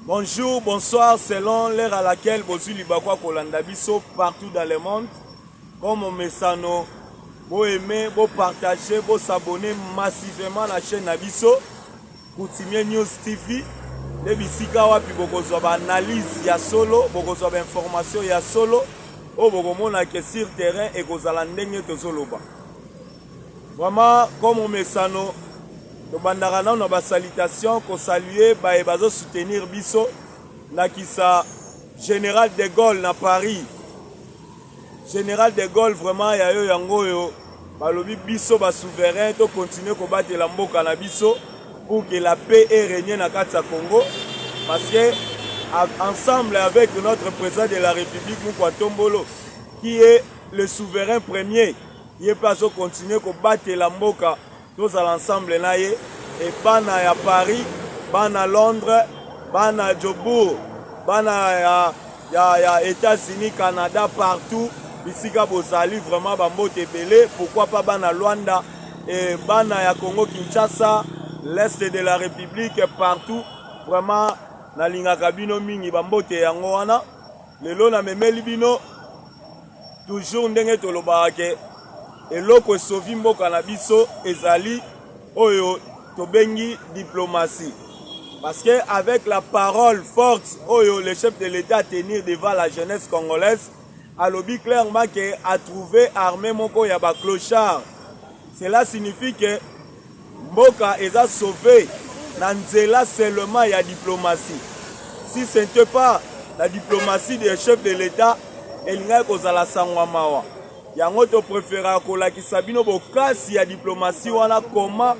Bonjour, bonsoir, selon l'heure à laquelle vous êtes Libakwa Kolanda Biso partout dans le monde. Comme on met ça, vous aimez, vous partagez, vous s'abonnez massivement à la chaîne Nabiso. Coutumier News TV. De bisika wapi bokozwa ba analyse ya solo, bokozwa ba information ya solo, o bokomona ke sur terrain et kozala ndenge tozoloba. Vraiment, comme on met ça, nous avons des salutations pour saluer et soutenir Bisso, Nakisa, Général de Gaulle à Paris. Général de Gaulle, vraiment, il y a eu un Bisso souverain, to continuer à combattre la mboka na Bisso pour que la paix ait régné dans le Congo. Parce que, ensemble avec notre président de la République, Moukoua Tombolo, qui est le souverain premier, il peut continuer à combattre la mboka. Tous à l'ensemble, et bana à Paris, bana à Londres, bana à Jobourg, bana à États-Unis, Canada, partout. Ici, Bozali, vraiment, Bambo Tebele. Pourquoi pas bana à Luanda, et bana à Congo, Kinshasa, l'Est de la République, partout. Vraiment, na linga kabino mingi, Bambo Te Yangoana. Le lona memeli bino, toujours ndenge tolobake. Et loko sovi mboka na biso ezali oyo tobengi diplomatie. Parce que avec la parole forte oyo le chef de l'État a tenir devant la jeunesse congolaise, alobi clairement que a trouvé armée moko ya ba clochard. Cela signifie que mboka eza sauvé na nzela seulement ya diplomatie. Si ce n'était pas la diplomatie des chefs de l'État, elinga kozala sangwa mawa. Yango to préféra kolakisa bino bokasi ya diplomatie wana comment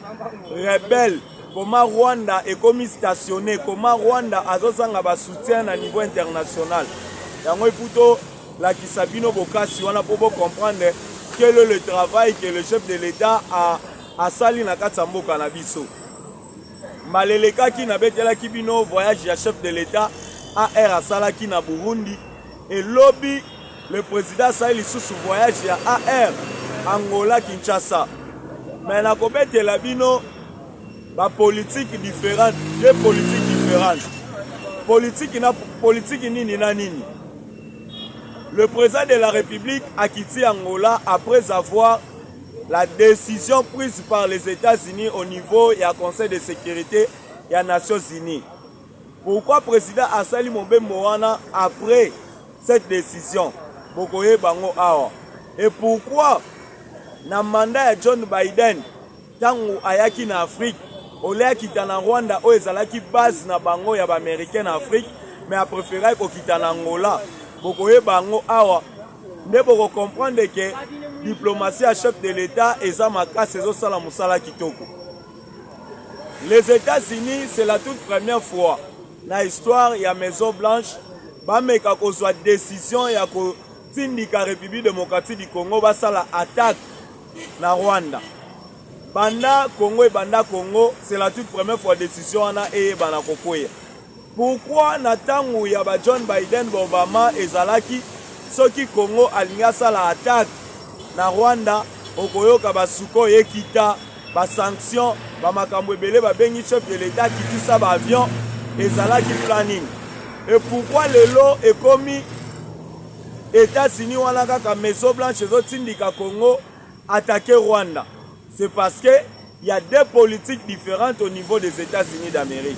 rebelle, comment Rwanda est comme stationné, comment Rwanda azosanga ba soutien à niveau international. Yango ifuto lakisa bino bokasi wana pour comprendre quel est le travail que le chef de l'État a sali na kati mboka na biso. Maleleka ki na betela ki bino voyage ya chef de l'État AR asala ki na Burundi et lobby. Le président Sahel sous voyage à AR, Angola, Kinshasa. Mais la comète et la bino, la politique différente, deux politiques différentes. Politique nini na nini. Le président de la République a quitté Angola après avoir la décision prise par les États-Unis au niveau du Conseil de sécurité et des Nations Unies. Pourquoi le président a sali Mobé Moana après cette décision? Et pourquoi na mandat de John Biden tango ayaki na Afrique olea kita na Rwanda o ezalaki base na bango ya ba américain en Afrique mais a préféré ko kita na Angola bokoye bango awa nde boko comprendre que diplomatie à chef de l'État eza makasi ezo sala musala kitoko. Les États-Unis c'est la toute première fois na histoire ya Maison Blanche ba meka kozwa décision ya ko Tindika République démocratique du Congo va la attaque na Rwanda. Banda Congo et Banda Congo, c'est la toute première fois décision na et bana kokoya. Pourquoi natango ya ba John Biden Obama et Zalaki ceux qui Congo alinga la attaque na Rwanda okoyo ka basuko ekita ba sanction ba makambo ebele ba bengi chef de l'État qui dit ça ba avion et Zalaki planning. Et pourquoi le lot est commis États-Unis wana kaka Maison Blanche ezotindika Congo attaquer Rwanda? C'est parce que il y a deux politiques différentes au niveau des États-Unis d'Amérique.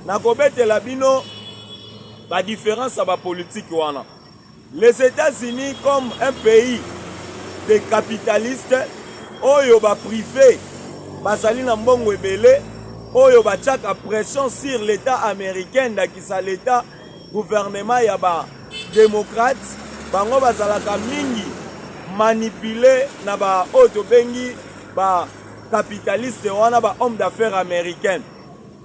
Nakobete la bino la différence à la politique wana. Les États-Unis comme un pays de capitalistes oyo ba privé basali na mbongo ebele oyo ba tchaka pression sur l'État américain dakisa l'État gouvernement ya ba démocrate bango bazalaka mingi manipulé na ba auto bengi ba capitaliste wana ba homme d'affaires américain.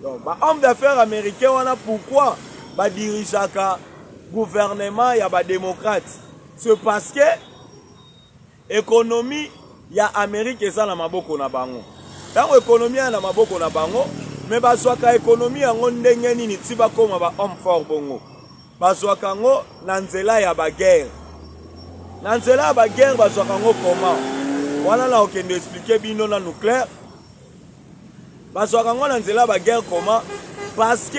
Donc ba homme d'affaires américain wana pourquoi ba dirigeaka gouvernement ya ba démocrate? C'est parce que économie ya Amérique eza na maboko na bango. Tango économie na maboko na bango, mais bazwaka économie yango ndenge nini tiba koma ba homme fort bongo. Bazwaka ngo na nzela ya ba guerre. Na nzela ya ba guerre bazwaka ngo comment? Wana na okende expliquer bino na nucléaire. Bazwaka ngo na nzela ya ba guerre comment? Parce que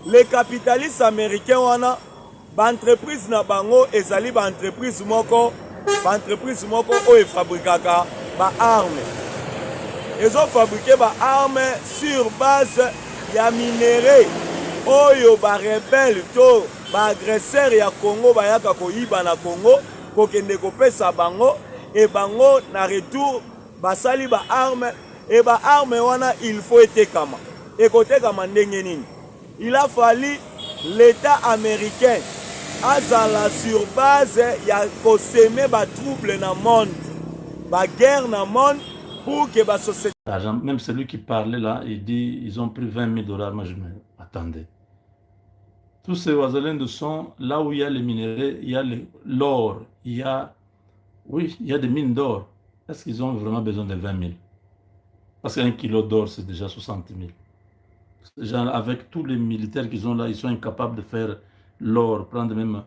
les capitalistes américains wana baentreprise na bango ezali baentreprise moko oyo efabrikaka baarme, ezofabrike baarme sur base ya minere oyo barebele to baagresseur ya Congo bayaka koyiba na Congo kokende kopesa bango, e bango na retour basali baarme, e baarme wana il faut etekama. Ekotekama ndenge nini? Il a fallu l'État américain azala sur base ya koseme ba trouble na monde, ba guerre na monde, pour que ba société. Même celui qui parlait là, il dit ils ont pris 20 000 $. Moi je me attendais. Tous ces Ouazalènes sont là où il y a les minéraux, il y a l'or, il y a, oui, il y a des mines d'or. Est-ce qu'ils ont vraiment besoin de 20 000? Parce qu'un kilo d'or, c'est déjà 60 000. Genre, avec tous les militaires qu'ils ont là, ils sont incapables de faire l'or, prendre même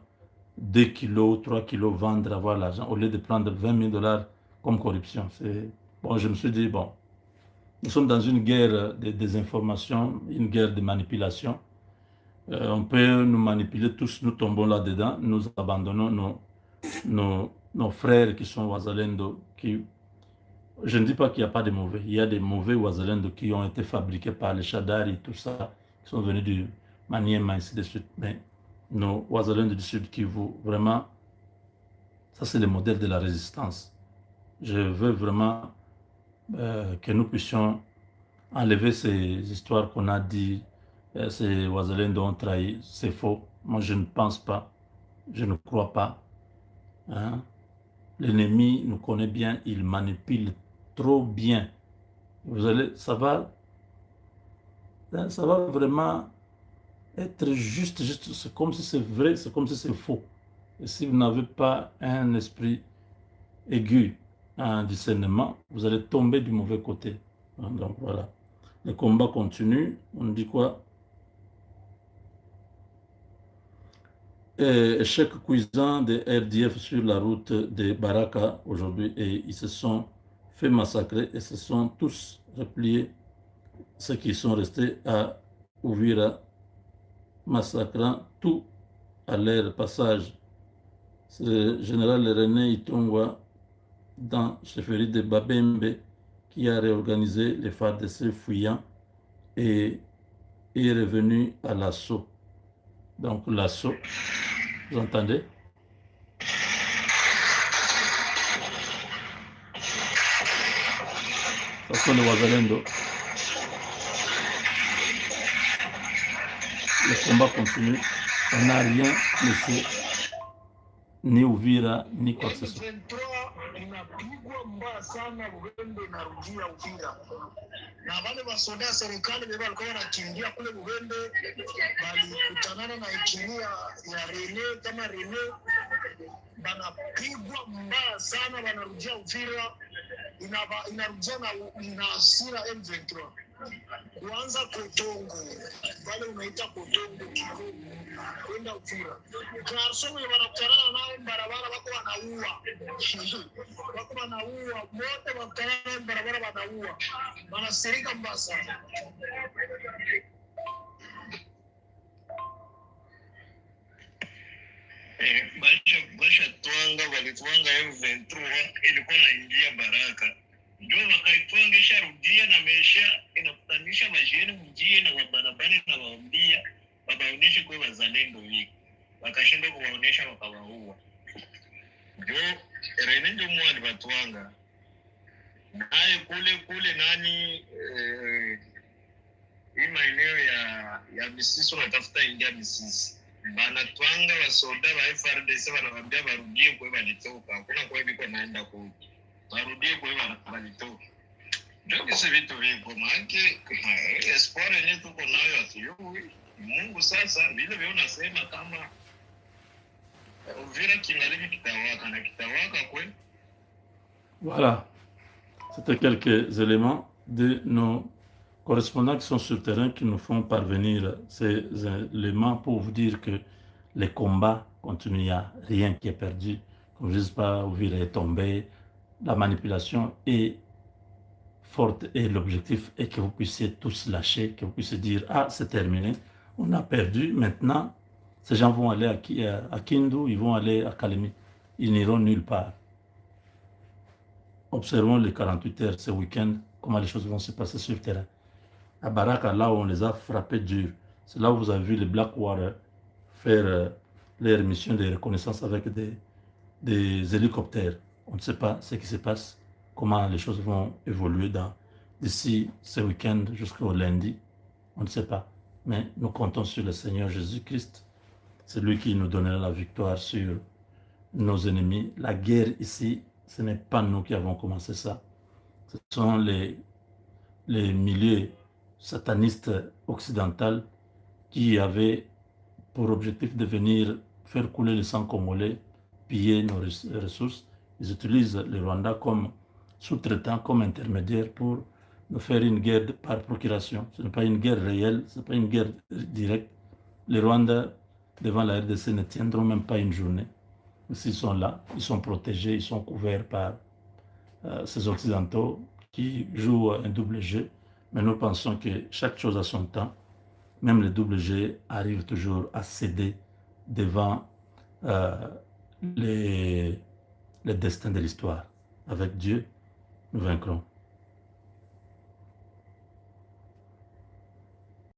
2 kilos, 3 kilos, vendre, avoir l'argent, au lieu de prendre 20 000 $ comme corruption. Bon, je me suis dit, bon, nous sommes dans une guerre de désinformation, une guerre de manipulation. On peut nous manipuler tous, nous tombons là-dedans, nous abandonnons nos frères qui sont Ouazalendo, qui... Je ne dis pas qu'il n'y a pas de mauvais. Il y a des mauvais Ouazalendo qui ont été fabriqués par les Chadari et tout ça, qui sont venus du Maniema, ainsi de suite. Mais nos Ouazalendo du Sud Kivu, vraiment, ça c'est le modèle de la résistance. Je veux vraiment que nous puissions enlever ces histoires qu'on a dit, ces Ouazalendo ont trahi. C'est faux. Moi, je ne pense pas. Je ne crois pas. Hein? L'ennemi nous connaît bien, il manipule trop bien. Vous allez, ça va vraiment être juste, c'est comme si c'est vrai, c'est comme si c'est faux. Et si vous n'avez pas un esprit aigu, un discernement, vous allez tomber du mauvais côté. Donc voilà, le combat continue. On dit quoi? Échec cuisant des RDF sur la route de Baraka aujourd'hui, et ils se sont fait massacrer et se sont tous repliés, ceux qui sont restés à Ouvira, massacrant tout à leur passage. C'est le général René Itongwa, dans chefferie de Babembe, qui a réorganisé les FARDC fuyants et est revenu à l'assaut. Donc l'assaut, vous entendez? Ça sont les Ouazalendo. Le combat continue. On n'a rien laissé, ni Uvira, ni quoi que ce soit. Inapigwa mbaya sana, Bugembe inarudia Uvira, na wale wasoda serikali beba walikuwa wanakimbia kule Bugembe, walikutanana na injinia ya Rene kama Rene, banapigwa mbaya sana, wanarudia Uvira, inarudia na hasira M23 kuanza Kotongo, wale unaita Kotongo Kivu kwenda Uvira. Garso wenye wanakutanana nao barabara wako wanaua. Wako wanaua, wote wanakutanana nao barabara wanaua. Wanasirika mbaya sana. Basha twanga walitwanga M23 ilikuwa inaingia Baraka. Ndio wakaitwanga sharudia na mesha inakutanisha majieni mjie na wabarabara na waambia wabaoneshe kwa wazalendo wiki. Wakashindwa kuwaonesha wakawaua. Ndio Rene ndio mwali batwanga. Naye kule nani hii maeneo ya Misisi wanatafuta ingia Misisi. Banatwanga wasoda wa FARDC wanawaambia warudie kwa walitoka. Hakuna kwa hivyo naenda kwa warudie kwa walitoka. Ndio kisa vitu viko maana espoir yenyewe tuko nayo atuyui. Mungu sasa vile vile unasema kama Uvira kingaliki kitawaka na kitawaka kweli. Voilà. C'était quelques éléments de nos correspondants qui sont sur le terrain qui nous font parvenir ces éléments pour vous dire que les combats continuent, il n'y a rien qui est perdu. Comme je ne sais pas, Uvira est tombé, la manipulation est forte et l'objectif est que vous puissiez tous lâcher, que vous puissiez dire « Ah, c'est terminé, On a perdu. Maintenant, ces gens vont aller à Kindu, ils vont aller à Kalemi. Ils n'iront nulle part. Observons les 48 heures ce week-end, comment les choses vont se passer sur le terrain. À Baraka, là où on les a frappés dur, c'est là où vous avez vu les Black Warriors faire leur mission de reconnaissance avec des hélicoptères. On ne sait pas ce qui se passe, comment les choses vont évoluer d'ici ce week-end jusqu'au lundi. On ne sait pas. Mais nous comptons sur le Seigneur Jésus-Christ. C'est lui qui nous donnera la victoire sur nos ennemis. La guerre ici, ce n'est pas nous qui avons commencé ça. Ce sont les milieux satanistes occidentaux qui avaient pour objectif de venir faire couler le sang congolais, piller nos ressources. Ils utilisent le Rwanda comme sous-traitant, comme intermédiaire pour nous faire une guerre par procuration. Ce n'est pas une guerre réelle, ce n'est pas une guerre directe. Les Rwandais, devant la RDC, ne tiendront même pas une journée. S'ils sont là, ils sont protégés, ils sont couverts par ces Occidentaux qui jouent un double jeu. Mais nous pensons que chaque chose a son temps. Même le double jeu arrive toujours à céder devant les destins de l'histoire. Avec Dieu, nous vaincrons.